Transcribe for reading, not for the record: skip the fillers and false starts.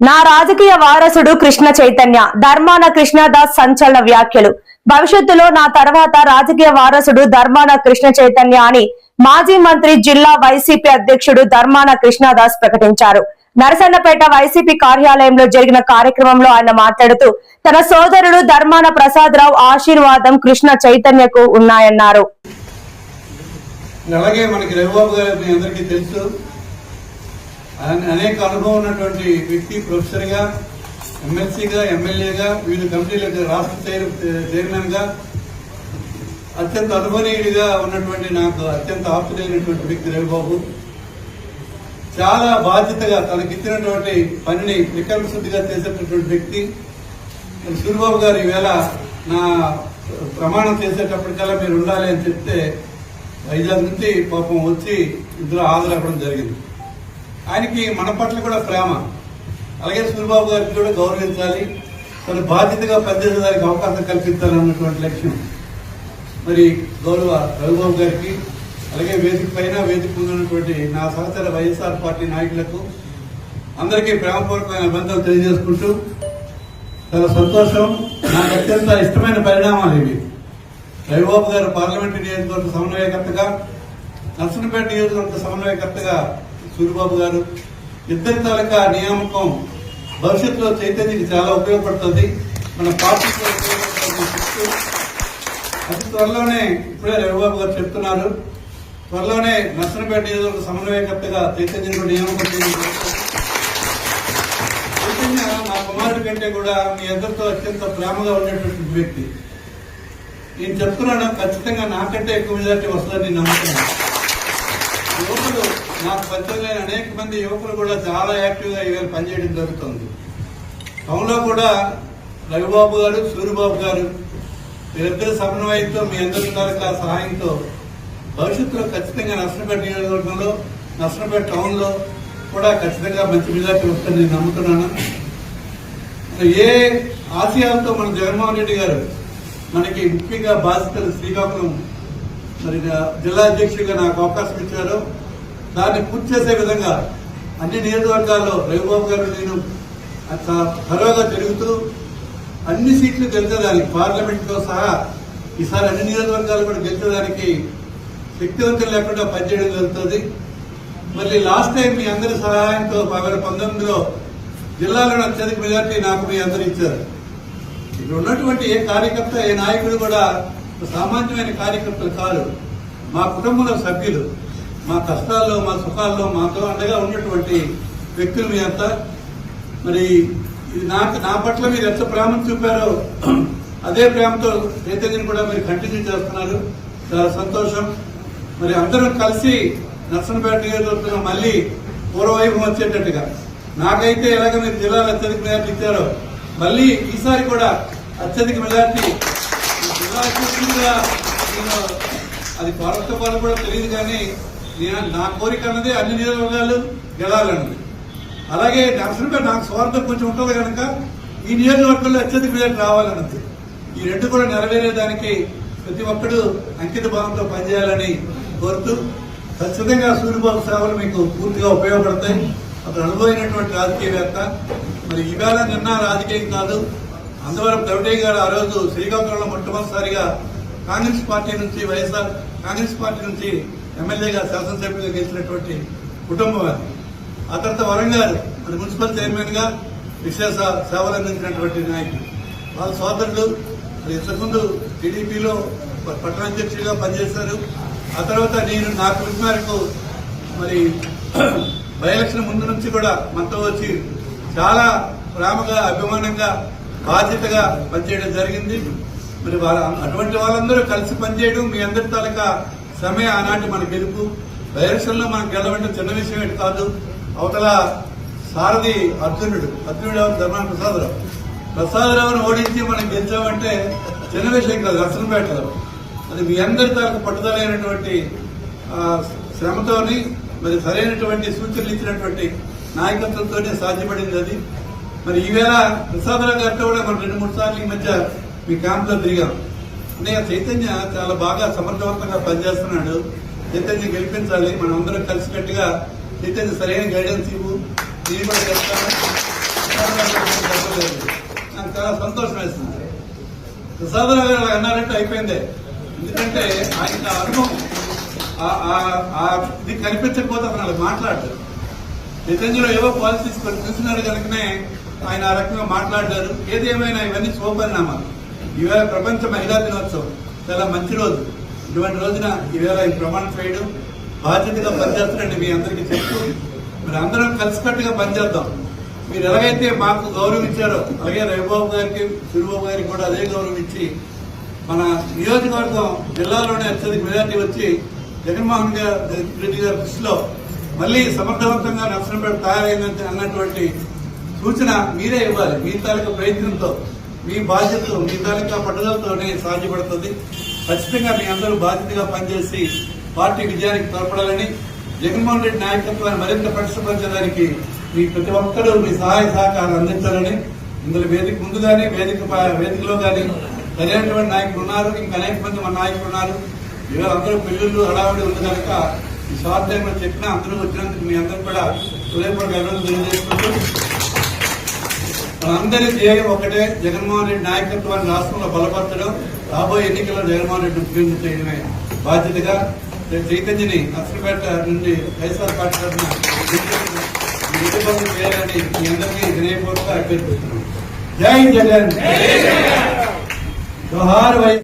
నా రాజకీయ వారసుడు కృష్ణ చైతన్య ధర్మాన కృష్ణదాస్ సంచలన వ్యాఖ్యలు. భవిష్యత్తులో నా తర్వాత రాజకీయ వారసుడు ధర్మాన కృష్ణ చైతన్య అని మాజీ మంత్రి జిల్లా వైసీపీ అధ్యక్షుడు ధర్మాన కృష్ణదాస్ ప్రకటించారు. నరసన్నపేట వైసీపీ కార్యాలయంలో జరిగిన కార్యక్రమంలో ఆయన మాట్లాడుతూ తన సోదరుడు ధర్మాన ప్రసాదరావు ఆశీర్వాదం కృష్ణ చైతన్యకు ఉన్నాయన్నారు. అలాగే మనకి రవిబాబు గారు మీ అందరికీ తెలుసు, అనేక అనుభవం ఉన్నటువంటి వ్యక్తి. ప్రొఫెసర్ గా, ఎమ్మెల్సీగా, ఎమ్మెల్యేగా, వివిధ కమిటీలకు రాష్ట్ర చైర్మన్ గా అత్యంత అనుభవనీయుడిగా ఉన్నటువంటి నాకు అత్యంత ఆప్తుడైనటువంటి వ్యక్తి రవిబాబు. చాలా బాధ్యతగా తనకిచ్చినటువంటి పనిని వికల్ప శుద్ధిగా చేసేటటువంటి వ్యక్తి. సూరిబాబు గారు ఈవేళ నా ప్రమాణం చేసేటప్పటికల్లా మీరు ఉండాలి అని చెప్తే వైజాగ్ నుంచి పాపం వచ్చి ఇద్దరు హాజరవ్వడం జరిగింది. ఆయనకి మన పట్ల కూడా ప్రేమ, అలాగే సూరిబాబు గారికి కూడా గౌరవించాలి, తన బాధ్యతగా పనిచేసేదానికి అవకాశం కల్పించాలన్నటువంటి లక్ష్యం. మరి గౌరవ రవిబాబు గారికి, అలాగే వేదిక పైన వేదిక ఉన్నటువంటి నా సహచర వైఎస్ఆర్ పార్టీ నాయకులకు అందరికీ ప్రేమపూర్వకమైన అభినందనలు తెలియజేసుకుంటూ, చాలా సంతోషం. నాకు అత్యంత ఇష్టమైన పరిణామాలు ఇవి. రవిబాబు గారు పార్లమెంటరీ నియోజకవర్గ సమన్వయకర్తగా, నర్సన్నపేట నియోజకవర్గ సమన్వయకర్తగా సూరిబాబు గారు, ఇద్దరి తాలూకా నియామకం భవిష్యత్తులో చైతన్యకి చాలా ఉపయోగపడుతుంది, మన పార్టీకి ఉపయోగపడుతుంది. అతి త్వరలోనే, ఇప్పుడే రవిబాబు గారు చెప్తున్నారు, త్వరలోనే నర్సన్నపేట నియోజకవర్గ సమన్వయకర్తగా చైతన్య నియామకం చేయడం. చైతన్య నా కుమారుడి కంటే కూడా మీ అందరితో అత్యంత ప్రేమగా ఉండేటువంటి వ్యక్తి. నేను చెప్తున్నాను, ఖచ్చితంగా నాకంటే ఎక్కువ మెజార్టీ వస్తుందని నమ్ముతున్నాను. యువకులు, నాకు పరిచయం అనేక మంది యువకులు కూడా చాలా యాక్టివ్ గా ఇవాళ పనిచేయడం జరుగుతుంది. టౌన్లో కూడా రవిబాబు గారు, సూరిబాబు గారు వీరిద్దరు సమన్వయంతో, మీ అందరి తాలూకా సహాయంతో భవిష్యత్తులో ఖచ్చితంగా నర్సన్నపేట నియోజకవర్గంలో, నర్సన్నపేట టౌన్ లో కూడా ఖచ్చితంగా మంచి మెజార్టీ వస్తుందని నేను నమ్ముతున్నాను. ఏ ఆశయాలతో మన జగన్మోహన్ రెడ్డి గారు మనకి ముఖ్యంగా బాధ్యతలు శ్రీకాకుళం మరి జిల్లా అధ్యక్షుడిగా నాకు అవకాశం ఇచ్చారు, దాన్ని పూర్తి చేసే విధంగా అన్ని నియోజకవర్గాల్లో రవిబాబు గారు నేను త్వరగా తిరుగుతూ అన్ని సీట్లు గెలిచేదానికి, పార్లమెంట్ తో సహా ఈసారి అన్ని నియోజకవర్గాలు కూడా గెలిచేదానికి శక్తివంతం లేకుండా పనిచేయడం జరుగుతుంది. మళ్ళీ లాస్ట్ టైం మీ అందరి సహాయంతో 2019లో జిల్లాలో అత్యధిక మెజార్టీ నాకు మీ అందరూ ఇచ్చారు. ఇక్కడ ఉన్నటువంటి ఏ కార్యకర్త, ఏ నాయకుడు కూడా సామాన్యమైన కార్యకర్తలు కాదు, మా కుటుంబంలో సభ్యులు. మా కష్టాల్లో, మా సుఖాల్లో మాతో అండగా ఉన్నటువంటి వ్యక్తులు మీ అంతా. మరి నా పట్ల మీరు ఎంత ప్రేమను చూపారో అదే ప్రేమతో చైతన్యం కూడా మీరు కంటిన్యూ చేస్తున్నారు. చాలా సంతోషం. మరి అందరం కలిసి నర్సన్నపేట నియోజకవర్గంలో మళ్లీ పూర్వవైభవం వచ్చేటట్టుగా, నాకైతే ఎలాగ మీరు జిల్లాలో అత్యధిక మెజార్టీ ఇచ్చారో మళ్లీ ఈసారి కూడా అత్యధిక మెజార్టీ జిల్లా అధ్యక్షుడిగా నేను, అది కోరత వాళ్ళు కూడా తెలియదు, కానీ నా కోరిక అన్నది అన్ని నియోజకవర్గాలు గెలాలన్నది. అలాగే నర్సన్నపేట నాకు స్వార్థం కొంచెం ఉంటుంది కనుక ఈ నియోజకవర్గంలో అత్యధిక మెజార్టీ రావాలన్నది. ఈ రెండు కూడా నెరవేరేదానికి ప్రతి ఒక్కరూ అంకిత భావంతో పనిచేయాలని కోరుతూ, ఖచ్చితంగా సూరిబాబు సేవలు మీకు పూర్తిగా ఉపయోగపడతాయి. అతను అనుభవమైనటువంటి రాజకీయవేత్త. మరి ఈవేళ నిన్న రాజకీయం కాదు, అందవరం దొరటయ్య గారు ఆ రోజు శ్రీకాకుళంలో మొట్టమొదటిసారిగా కాంగ్రెస్ పార్టీ నుంచి, వైఎస్ఆర్ కాంగ్రెస్ పార్టీ నుంచి ఎమ్మెల్యేగా, శాసనసభ్యులుగా గెలిచినటువంటి కుటుంబం అది. ఆ తర్వాత వరంగల్ మరి మున్సిపల్ చైర్మన్ గా విశేష సేవలు అందించినటువంటి నాయకులు. వాళ్ళ సోదరులు మరి ఇంతకుముందు టీడీపీలో పట్టణాధ్యక్షుడిగా పనిచేశారు. ఆ తర్వాత నేను నా కృషి మేరకు మరి బై ఎలక్షన్ ముందు నుంచి కూడా మనతో వచ్చి చాలా ప్రేమగా, అభిమానంగా, బాధ్యతగా పనిచేయడం జరిగింది. మరి అటువంటి వాళ్ళందరూ కలిసి పనిచేయడం, మీ అందరి తాలూకా శ్రమే ఆనాటి మన గెలుపు. బై ఎలక్షన్ లో మనకు గెలవంటే చిన్న విషయం ఏంటి కాదు. అవతల సారథి అర్జునుడు ఎవరు? ధర్మాన ప్రసాదరావును ఓడించి మనం గెలిచామంటే చిన్న విషయం కాదు నర్సన్నపేటలో. అది మీ అందరి తాలూకు పట్టుదలైనటువంటి శ్రమతోని, మరి సరైనటువంటి సూచనలు ఇచ్చినటువంటి నాయకత్వంతోనే సాధ్యపడింది అది. మరి ఈవేళ ప్రసాదరావు గారితో కూడా మనం 2-3 సార్లు ఈ మధ్య మీ క్యాంప్ లో తిరిగాం. అంటే చైతన్య చాలా బాగా సమర్థవంతంగా పనిచేస్తున్నాడు. చైతన్య గెలిపించాలి, మనం అందరం కలిసికట్టుగా చైతన్య సరైన గైడెన్స్ ఇవ్వు, నేను కూడా చెప్తాను. ప్రసాదరావు గారు అలా అన్నారంటే అయిపోయిందే. ఎందుకంటే ఆయన అనుభవం ఇది కనిపించకపోతే అతను అలా మాట్లాడారు. చైతన్యలో ఏవో పాలసీస్ కొన్ని చూసినారు కనుకనే ఆయన ఆ రకంగా మాట్లాడారు. ఏది ఏమైనా ఇవన్నీ శుభపరిణామాలు. ఈవేళ ప్రపంచ మహిళా దినోత్సవం చాలా మంచి రోజు. ఇటువంటి రోజున ఈవేళ ఈ ప్రమాణం చేయడం బాధ్యతగా పనిచేస్తారని మీ అందరికీ చెప్తూ మరి అందరం కలిసికట్టుగా పనిచేద్దాం. మీరు ఎలాగైతే మాకు గౌరవం ఇచ్చారో అలాగే రవిబాబు గారికి చిరుబాబు గారికి కూడా అదే గౌరవం ఇచ్చి మన నియోజకవర్గం జిల్లాలోనే అత్యధిక మెజార్టీ వచ్చి జగన్మోహన్ రెడ్డి గారి దృష్టిలో మళ్లీ సమర్థవంతంగా నర్సంపేట తయారైందని అన్నటువంటి సూచన మీరే ఇవ్వాలి. మీ తాలూకా ప్రయత్నంతో మీ బాధ్యతతో మీ తాలూకా పట్టుదలతోనే సాధ్యపడుతుంది. ఖచ్చితంగా మీ అందరూ బాధ్యతగా పనిచేసి పార్టీ విజయానికి తోడ్పడాలని, జగన్మోహన్ రెడ్డి నాయకత్వాన్ని మరింత పటిష్టపరచడానికి మీ ప్రతి ఒక్కరూ మీ సహాయ సహకారాలు అందించాలని. ఇందులో వేదిక ముందు కానీ వేదికలో కానీ సరైనటువంటి నాయకులు ఉన్నారు. ఇంకా అనేక మంది మన నాయకులు ఉన్నారు. ఇవాళ అందరూ పెళ్లిళ్ళు హడావిడి ఉంది కనుక ఈ షార్ట్ టైం లో చెప్పినా అందరూ వచ్చినందుకు మీ అందరూ కూడా హృదయపూర్వక అభినందనలు తెలియజేసుకుంటూ మనందరి ధ్యేయం ఒకటే, జగన్మోహన్ రెడ్డి నాయకత్వాన్ని రాష్ట్రంలో బలపరచడం, రాబోయే ఎన్నికల్లో జగన్మోహన్ రెడ్డి ముఖ్యమంత్రి చేయడమే బాధ్యతగా చైతన్యని నర్సంపేట నుండి వైఎస్ఆర్ పార్టీ తరఫున చేయాలని మీ అందరికీ వినయపూర్వక అభ్యర్థిస్తున్నాం. జై జగన్, జోహార్ వైఎస్.